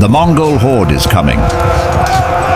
The Mongol horde is coming.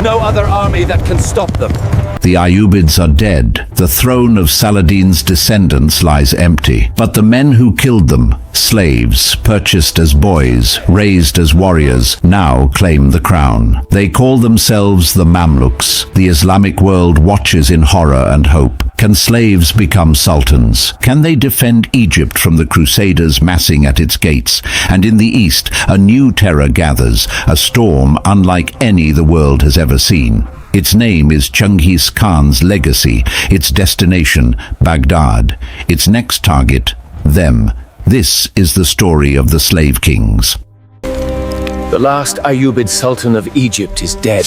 No other army that can stop them. The Ayyubids are dead. The throne of Saladin's descendants lies empty. But the men who killed them, slaves, purchased as boys, raised as warriors, now claim the crown. They call themselves the Mamluks. The Islamic world watches in horror and hope. Can slaves become sultans? Can they defend Egypt from the crusaders massing at its gates? And in the east, a new terror gathers, a storm unlike any the world has ever seen. Its name is Genghis Khan's legacy, its destination, Baghdad, its next target, them. This is the story of the slave kings. The last Ayyubid Sultan of Egypt is dead.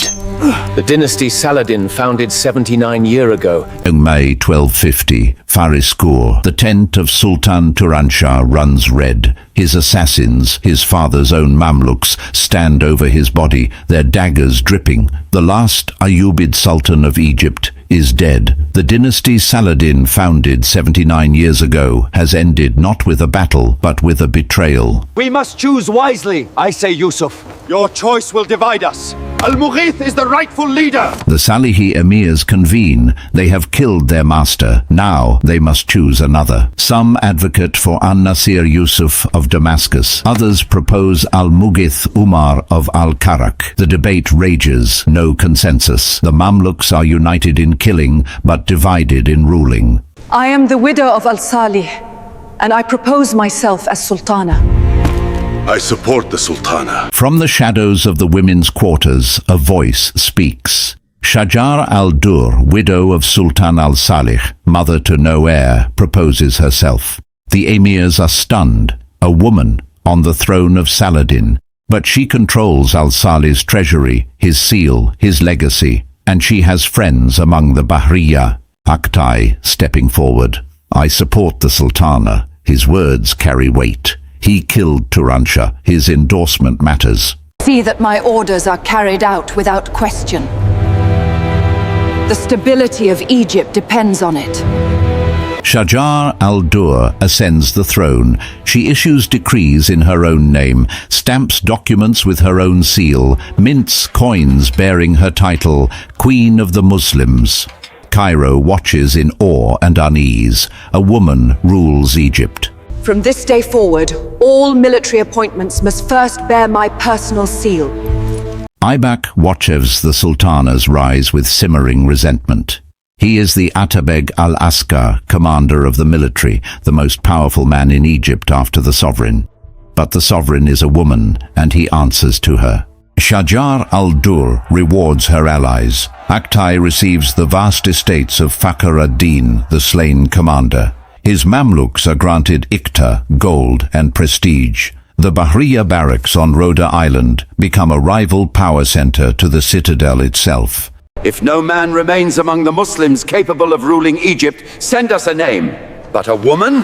The dynasty Saladin, founded 79 years ago. In May 1250, Fariskur, the tent of Sultan Turanshah, runs red. His assassins, his father's own Mamluks, stand over his body, their daggers dripping. The last Ayyubid Sultan of Egypt is dead. The dynasty Saladin, founded 79 years ago, has ended not with a battle, but with a betrayal. We must choose wisely, I say, Yusuf. Your choice will divide us. Al-Mughith is the rightful leader. The Salihi emirs convene. They have killed their master. Now they must choose another. Some advocate for An-Nasir Yusuf of Damascus. Others propose Al-Mughith Umar of Al-Karak. The debate rages. No consensus. The Mamluks are united in killing, but divided in ruling. I am the widow of Al-Salih, and I propose myself as Sultana. I support the Sultana. From the shadows of the women's quarters, a voice speaks. Shajar al-Durr, widow of Sultan al-Salih, mother to no heir, proposes herself. The emirs are stunned. A woman on the throne of Saladin. But she controls al-Salih's treasury, his seal, his legacy, and she has friends among the Bahriya. Aktay, stepping forward. I support the Sultana. His words carry weight. He killed Turanshah. His endorsement matters. See that my orders are carried out without question. The stability of Egypt depends on it. Shajar al-Durr ascends the throne. She issues decrees in her own name, stamps documents with her own seal, mints coins bearing her title, Queen of the Muslims. Cairo watches in awe and unease. A woman rules Egypt. From this day forward, all military appointments must first bear my personal seal. Aybak watches the Sultana's rise with simmering resentment. He is the Atabeg al-Askar, commander of the military, the most powerful man in Egypt after the sovereign. But the sovereign is a woman, and he answers to her. Shajar al-Durr rewards her allies. Aktay receives the vast estates of Fakhr ad-Din, the slain commander. His Mamluks are granted ikta, gold, and prestige. The Bahriya barracks on Rhoda Island become a rival power center to the citadel itself. If no man remains among the Muslims capable of ruling Egypt, send us a name. But a woman?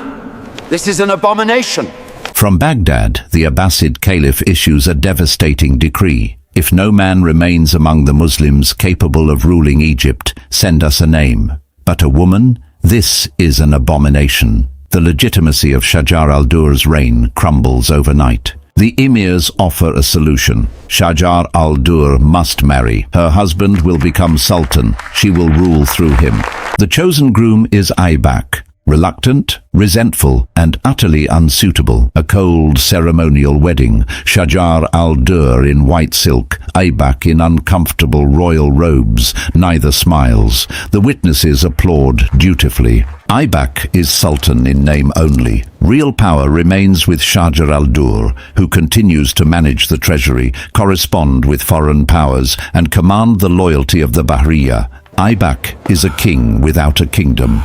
This is an abomination. From Baghdad, the Abbasid Caliph issues a devastating decree. If no man remains among the Muslims capable of ruling Egypt, send us a name. But a woman? This is an abomination. The legitimacy of Shajar al-Durr's reign crumbles overnight. The emirs offer a solution. Shajar al-Durr must marry. Her husband will become sultan. She will rule through him. The chosen groom is Aybak. Reluctant, resentful, and utterly unsuitable. A cold ceremonial wedding. Shajar al-Durr in white silk, Aybak in uncomfortable royal robes. Neither smiles. The witnesses applaud dutifully. Aybak is sultan in name only. Real power remains with Shajar al-Durr, who continues to manage the treasury, correspond with foreign powers, and command the loyalty of the Bahriya. Aybak is a king without a kingdom.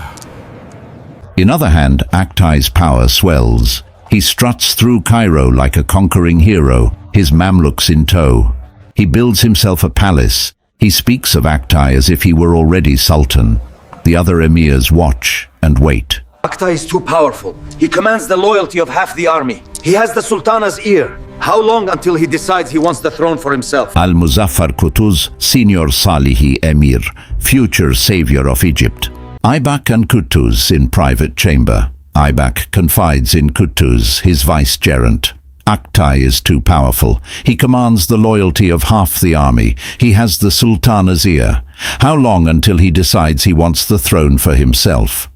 In other hand, Aktay's power swells. He struts through Cairo like a conquering hero, his Mamluks in tow. He builds himself a palace. He speaks of Aktay as if he were already sultan. The other emirs watch and wait. Aktay is too powerful. He commands the loyalty of half the army. He has the Sultana's ear. How long until he decides he wants the throne for himself? Qutuz, Senior Salihi Emir, future savior of Egypt. Aybak and Qutuz in private chamber. Aybak confides in Qutuz, his vicegerent. Aktay is too powerful. He commands the loyalty of half the army. He has the Sultana's ear. How long until he decides he wants the throne for himself?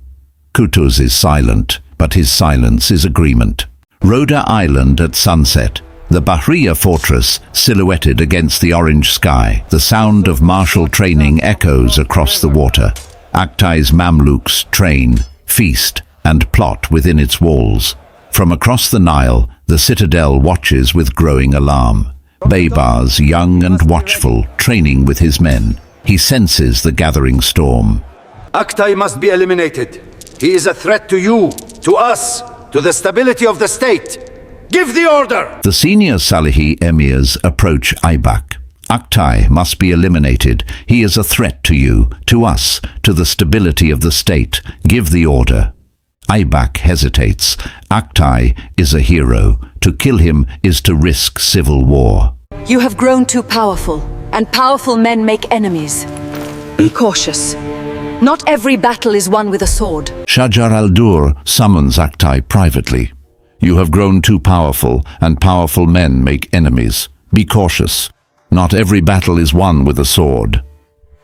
Qutuz is silent, but his silence is agreement. Rhoda Island at sunset. The Bahri fortress silhouetted against the orange sky. The sound of martial training echoes across the water. Aktay's Mamluks train, feast, and plot within its walls. From across the Nile, the citadel watches with growing alarm. Baybars, young and watchful, training with his men. He senses the gathering storm. Aktay must be eliminated. He is a threat to you, to us, to the stability of the state. Give the order! The senior Salihi emirs approach Aybak. Aktay must be eliminated. He is a threat to you, to us, to the stability of the state. Give the order. Aybak hesitates. Aktay is a hero. To kill him is to risk civil war. You have grown too powerful, and powerful men make enemies. Be cautious. Not every battle is won with a sword. Shajar al-Durr summons Aktay privately. You have grown too powerful, and powerful men make enemies. Be cautious. Not every battle is won with a sword.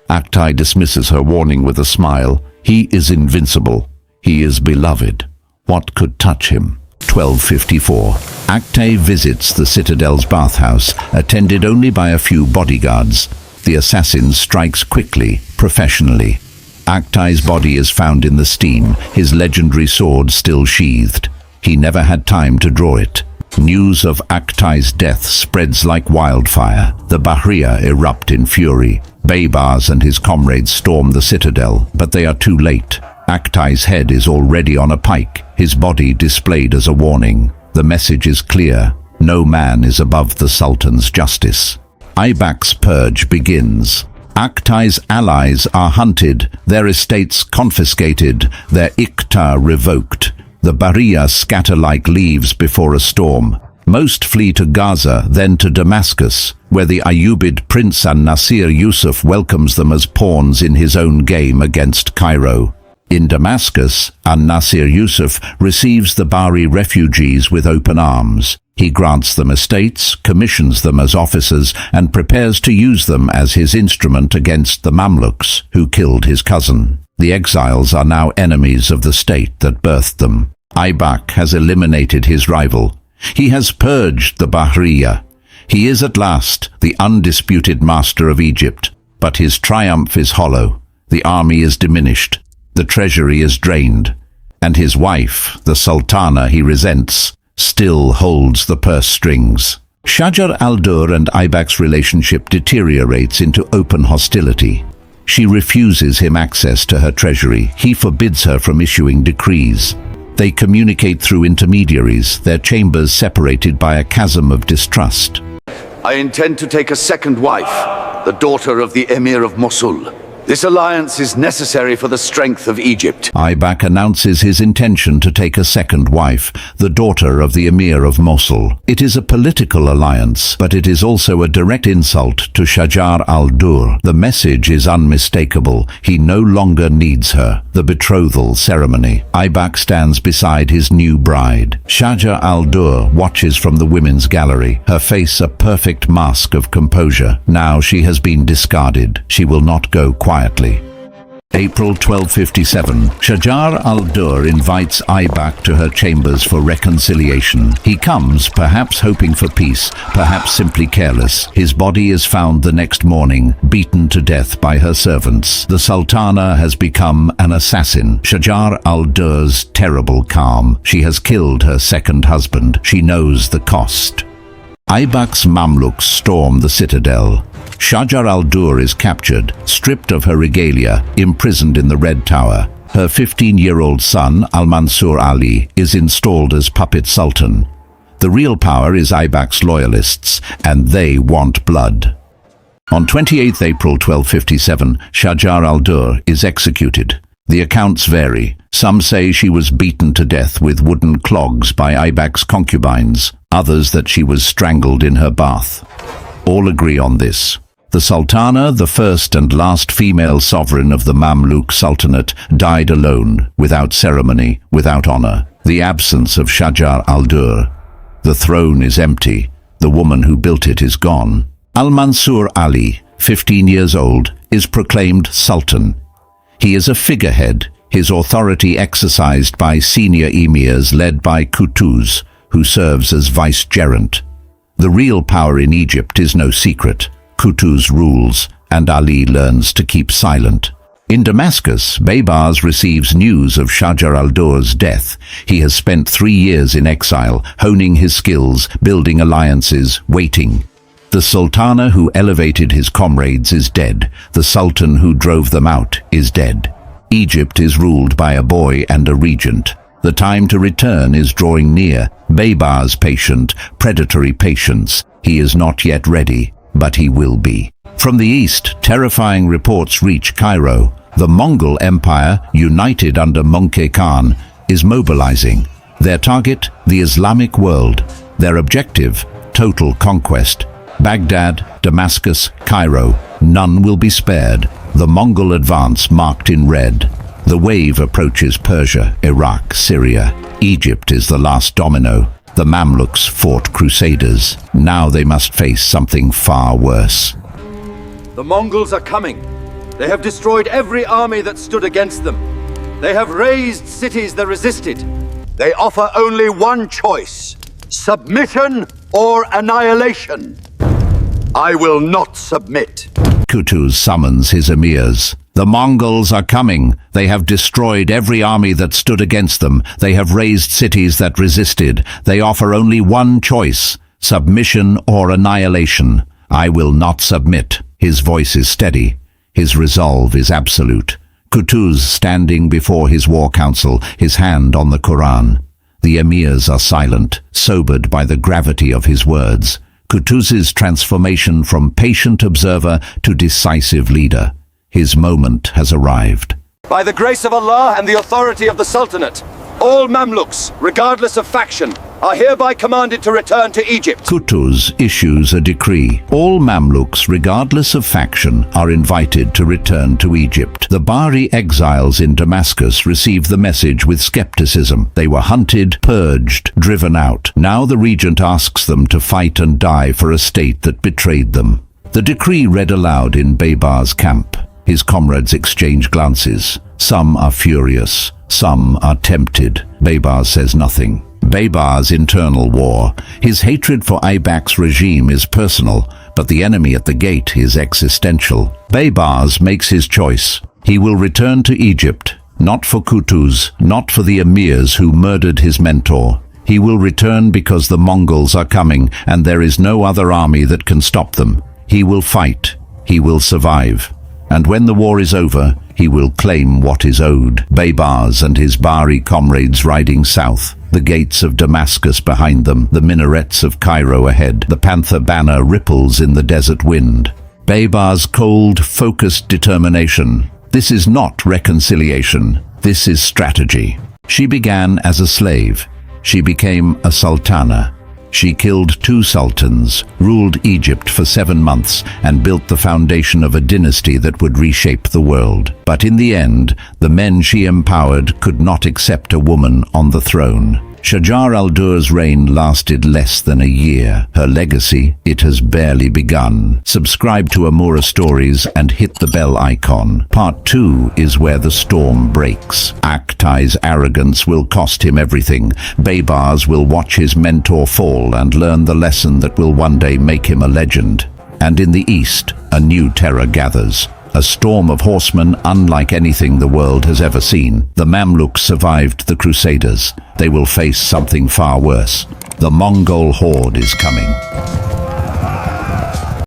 Aktay dismisses her warning with a smile. He is invincible. He is beloved. What could touch him? 1254. Aktay visits the citadel's bathhouse, attended only by a few bodyguards. The assassin strikes quickly, professionally. Aktay's body is found in the steam, his legendary sword still sheathed. He never had time to draw it. News of Aktay's death spreads like wildfire. The Bahriya erupt in fury. Baybars and his comrades storm the citadel, but they are too late. Aktay's head is already on a pike, his body displayed as a warning. The message is clear. No man is above the Sultan's justice. Aybak's purge begins. Aktay's allies are hunted, their estates confiscated, their iqta revoked. The Bahriya scatter like leaves before a storm. Most flee to Gaza, then to Damascus, where the Ayyubid prince an-Nasir Yusuf welcomes them as pawns in his own game against Cairo. In Damascus, an-Nasir Yusuf receives the Bahri refugees with open arms. He grants them estates, commissions them as officers, and prepares to use them as his instrument against the Mamluks, who killed his cousin. The exiles are now enemies of the state that birthed them. Aybak has eliminated his rival. He has purged the Bahriya. He is at last the undisputed master of Egypt. But his triumph is hollow. The army is diminished. The treasury is drained. And his wife, the Sultana he resents, still holds the purse strings. Shajar al-Durr and Aybak's relationship deteriorates into open hostility. She refuses him access to her treasury. He forbids her from issuing decrees. They communicate through intermediaries, their chambers separated by a chasm of distrust. I intend to take a second wife, the daughter of the Emir of Mosul. This alliance is necessary for the strength of Egypt. Aybak announces his intention to take a second wife, the daughter of the Emir of Mosul. It is a political alliance, but it is also a direct insult to Shajar al-Durr. The message is unmistakable. He no longer needs her. The betrothal ceremony. Aybak stands beside his new bride. Shajar al-Durr watches from the women's gallery, her face a perfect mask of composure. Now she has been discarded. She will not go quietly. April 1257. Shajar al-Durr invites Aybak to her chambers for reconciliation. He comes, perhaps hoping for peace, perhaps simply careless. His body is found the next morning, beaten to death by her servants. The Sultana has become an assassin. Shajar al-Durr's terrible calm. She has killed her second husband. She knows the cost. Aybak's Mamluks storm the citadel. Shajar al-Durr is captured, stripped of her regalia, imprisoned in the Red Tower. Her 15-year-old son, Al-Mansur Ali, is installed as puppet sultan. The real power is Aybak's loyalists, and they want blood. On 28 April 1257, Shajar al-Durr is executed. The accounts vary. Some say she was beaten to death with wooden clogs by Aybak's concubines, others that she was strangled in her bath. All agree on this. The Sultana, the first and last female sovereign of the Mamluk Sultanate, died alone, without ceremony, without honor. The absence of Shajar al-Durr. The throne is empty. The woman who built it is gone. Al-Mansur Ali, 15 years old, is proclaimed Sultan. He is a figurehead, his authority exercised by senior emirs led by Qutuz, who serves as vicegerent. The real power in Egypt is no secret. Qutuz rules, and Ali learns to keep silent. In Damascus, Baybars receives news of Shajar al-Durr's death. He has spent 3 years in exile, honing his skills, building alliances, waiting. The Sultana who elevated his comrades is dead. The Sultan who drove them out is dead. Egypt is ruled by a boy and a regent. The time to return is drawing near. Baybars patient, predatory patience. He is not yet ready, but he will be. From the east, terrifying reports reach Cairo. The Mongol Empire, united under Möngke Khan, is mobilizing. Their target, the Islamic world. Their objective, total conquest. Baghdad, Damascus, Cairo, none will be spared. The Mongol advance marked in red. The wave approaches Persia, Iraq, Syria. Egypt is the last domino. The Mamluks fought crusaders. Now they must face something far worse. The Mongols are coming. They have destroyed every army that stood against them. They have razed cities that resisted. They offer only one choice: submission or annihilation. I will not submit. Qutuz summons his emirs. The Mongols are coming. They have destroyed every army that stood against them. They have razed cities that resisted. They offer only one choice: submission or annihilation. I will not submit. His voice is steady. His resolve is absolute. Qutuz standing before his war council, his hand on the Quran. The emirs are silent, sobered by the gravity of his words. Qutuz's transformation from patient observer to decisive leader. His moment has arrived. By the grace of Allah and the authority of the Sultanate, all Mamluks, regardless of faction, are hereby commanded to return to Egypt. Qutuz issues a decree. All Mamluks, regardless of faction, are invited to return to Egypt. The Bahri exiles in Damascus received the message with skepticism. They were hunted, purged, driven out. Now the regent asks them to fight and die for a state that betrayed them. The decree read aloud in Baybar's camp. His comrades exchange glances. Some are furious, some are tempted. Baybar says nothing. Baybar's internal war. His hatred for Aybak's regime is personal, but the enemy at the gate is existential. Baybars makes his choice. He will return to Egypt, not for Qutuz, not for the emirs who murdered his mentor. He will return because the Mongols are coming, and there is no other army that can stop them. He will fight. He will survive. And when the war is over, he will claim what is owed. Baybars and his Bahri comrades riding south. The gates of Damascus behind them, the minarets of Cairo ahead. The panther banner ripples in the desert wind. Baybar's cold, focused determination. This is not reconciliation. This is strategy. She began as a slave. She became a sultana. She killed 2 sultans, ruled Egypt for 7 months, and built the foundation of a dynasty that would reshape the world. But in the end, the men she empowered could not accept a woman on the throne. Shajar al-Durr's reign lasted less than a year. Her legacy, it has barely begun. Subscribe to Amura Stories and hit the bell icon. Part 2 is where the storm breaks. Aktay's arrogance will cost him everything. Baybars will watch his mentor fall and learn the lesson that will one day make him a legend. And in the east, a new terror gathers. A storm of horsemen unlike anything the world has ever seen. The Mamluks survived the Crusaders. They will face something far worse. The Mongol horde is coming.